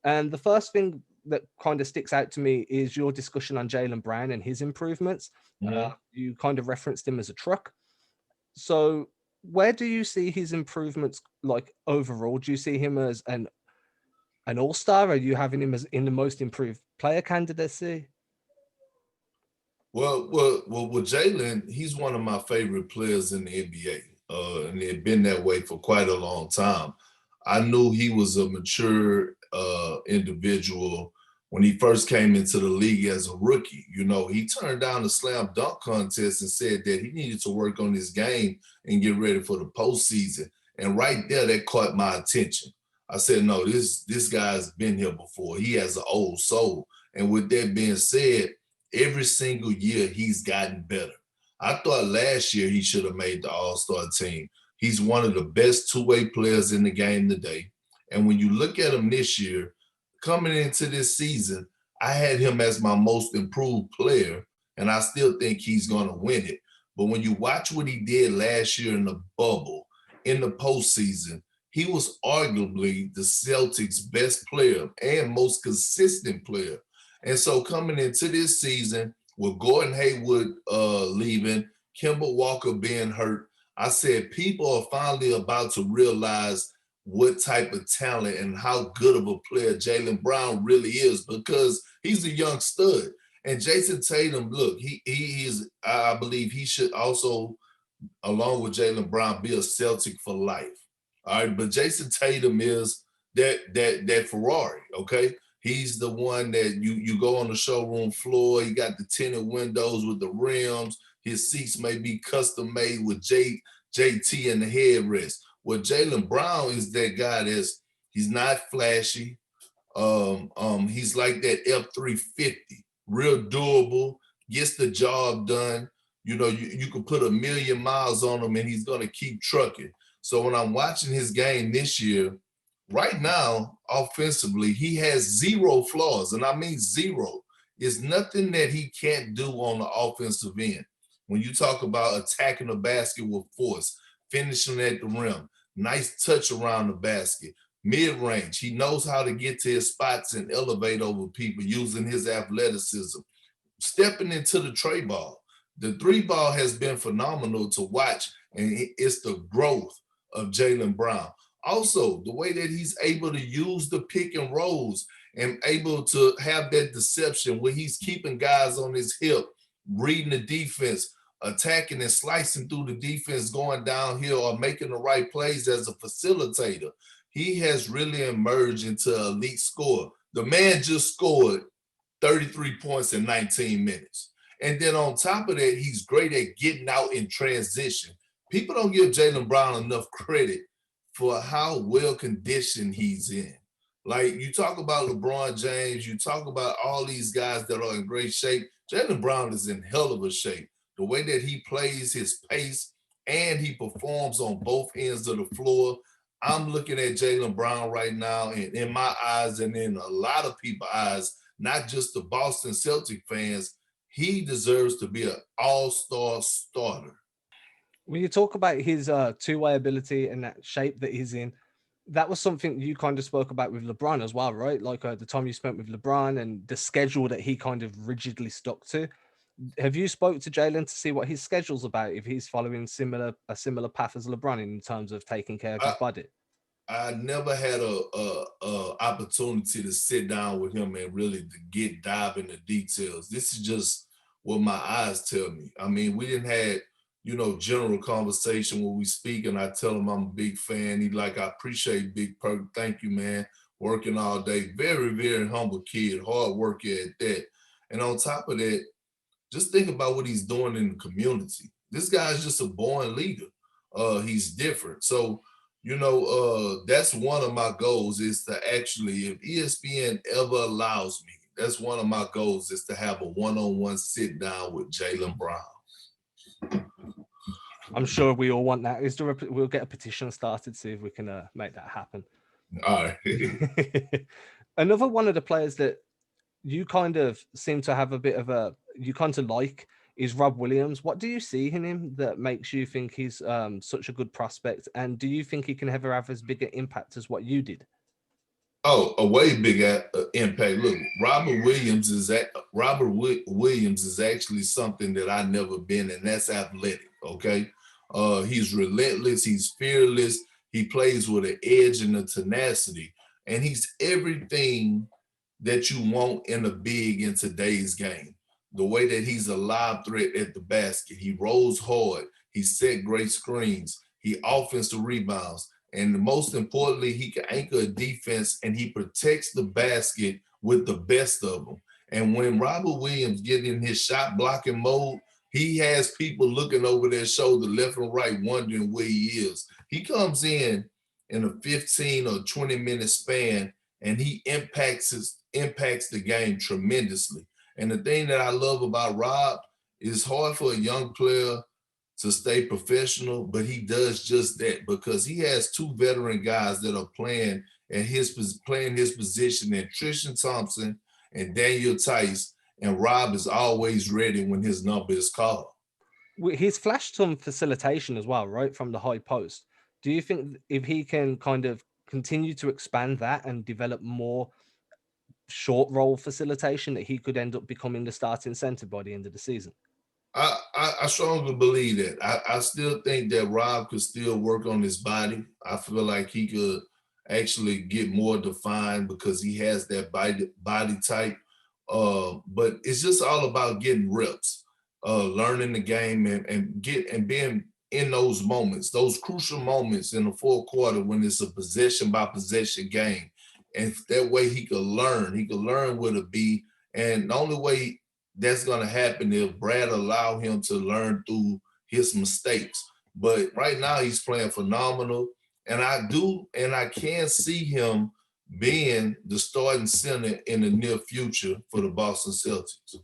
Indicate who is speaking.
Speaker 1: And the first thing that kind of sticks out to me is your discussion on Jaylen Brown and his improvements.
Speaker 2: Mhm.
Speaker 1: You kind of referenced him as a truck. So where do you see his improvements like overall? Do you see him as an all-star? Are you having him as in the most improved player candidacy?
Speaker 2: With Jalen, he's one of my favorite players in the NBA, and it's been that way for quite a long time. I knew he was a mature individual when he first came into the league as a rookie. You know, he turned down the slam dunk contest and said that he needed to work on his game and get ready for the postseason. And right there, that caught my attention. I said, no, this guy's been here before. He has an old soul. And with that being said, every single year he's gotten better. I thought last year he should have made the All-Star team. He's one of the best two-way players in the game today. And when you look at him this year, coming into this season, I had him as my most improved player, and I still think he's going to win it. But when you watch what he did last year in the bubble, in the postseason, he was arguably the Celtics' best player and most consistent player. And so coming into this season with Gordon Hayward leaving, Kemba Walker being hurt, I said people are finally about to realize what type of talent and how good of a player Jaylen Brown really is because he's a young stud. And Jason Tatum, look, he is, I believe he should also, along with Jaylen Brown, be a Celtic for life. All right, but Jason Tatum is that Ferrari, okay? He's the one that you go on the showroom floor. He got the tinted windows with the rims. His seats may be custom made with JT and the headrest. Well, Jaylen Brown is that guy he's not flashy. He's like that F-350, real durable, gets the job done. You know, you can put 1,000,000 miles on him and he's gonna keep trucking. So when I'm watching his game this year, right now, offensively, he has zero flaws, and I mean zero. It's nothing that he can't do on the offensive end. When you talk about attacking the basket with force, finishing at the rim, nice touch around the basket, mid-range. He knows how to get to his spots and elevate over people using his athleticism. Stepping into the tray ball. The three ball has been phenomenal to watch, and it's the growth of Jaylen Brown. Also, the way that he's able to use the pick and rolls and able to have that deception where he's keeping guys on his hip, reading the defense, attacking and slicing through the defense, going downhill or making the right plays as a facilitator. He has really emerged into an elite scorer. The man just scored 33 points in 19 minutes. And then on top of that, he's great at getting out in transition. People don't give Jaylen Brown enough credit for how well conditioned he's in. Like you talk about LeBron James, you talk about all these guys that are in great shape. Jaylen Brown is in hell of a shape. The way that he plays his pace and he performs on both ends of the floor. I'm looking at Jaylen Brown right now, and in my eyes, and in a lot of people's eyes, not just the Boston Celtic fans, he deserves to be an all-star starter.
Speaker 1: When you talk about his two-way ability and that shape that he's in, that was something you kind of spoke about with LeBron as well, right? Like the time you spent with LeBron and the schedule that he kind of rigidly stuck to. Have you spoke to Jalen to see what his schedule's about? If he's following a similar path as LeBron in terms of taking care of his
Speaker 2: I,
Speaker 1: body?
Speaker 2: I never had a opportunity to sit down with him and really to get dive into details. This is just what my eyes tell me. I mean, we didn't had general conversation where we speak, and I tell him I'm a big fan. He like, I appreciate Big Perk. Thank you, man. Working all day, very very humble kid, hard worker at that. And on top of that, just think about what he's doing in the community. This guy's just a born leader. He's different. So, that's one of my goals is to actually, if ESPN ever allows me, that's one of my goals is to have a one-on-one sit down with Jaylen Brown.
Speaker 1: I'm sure we all want that. We'll get a petition started, see if we can make that happen.
Speaker 2: All right.
Speaker 1: Another one of the players that you kind of seem to have a bit of you kind of like is Rob Williams. What do you see in him that makes you think he's such a good prospect? And do you think he can ever have as big an impact as what you did?
Speaker 2: Oh, a way big impact. Look, Williams is actually something that I never been, and that's athletic. Okay, he's relentless. He's fearless. He plays with an edge and a tenacity, and he's everything that you want in a big in today's game. The way that he's a live threat at the basket, he rolls hard. He set great screens. He offensive rebounds. And most importantly, he can anchor a defense and he protects the basket with the best of them. And when Robert Williams get in his shot blocking mode, he has people looking over their shoulder left and right wondering where he is. He comes in a 15 or 20-minute span and he impacts the game tremendously. And the thing that I love about Rob is hard for a young player to stay professional, but he does just that because he has two veteran guys that are playing his position, and Tristan Thompson and Daniel Tice, and Rob is always ready when his number is called.
Speaker 1: He's flashed some facilitation as well, right, from the high post. Do you think if he can kind of continue to expand that and develop more short role facilitation, that he could end up becoming the starting center by the end of the season?
Speaker 2: I strongly believe that. I still think that Rob could still work on his body. I feel like he could actually get more defined because he has that body type. But it's just all about getting reps, learning the game, and being in those moments, those crucial moments in the fourth quarter when it's a possession by possession game. And that way he could learn. He could learn where to be. And the only way that's going to happen if Brad allow him to learn through his mistakes. But right now he's playing phenomenal. And I can see him being the starting center in the near future for the Boston Celtics.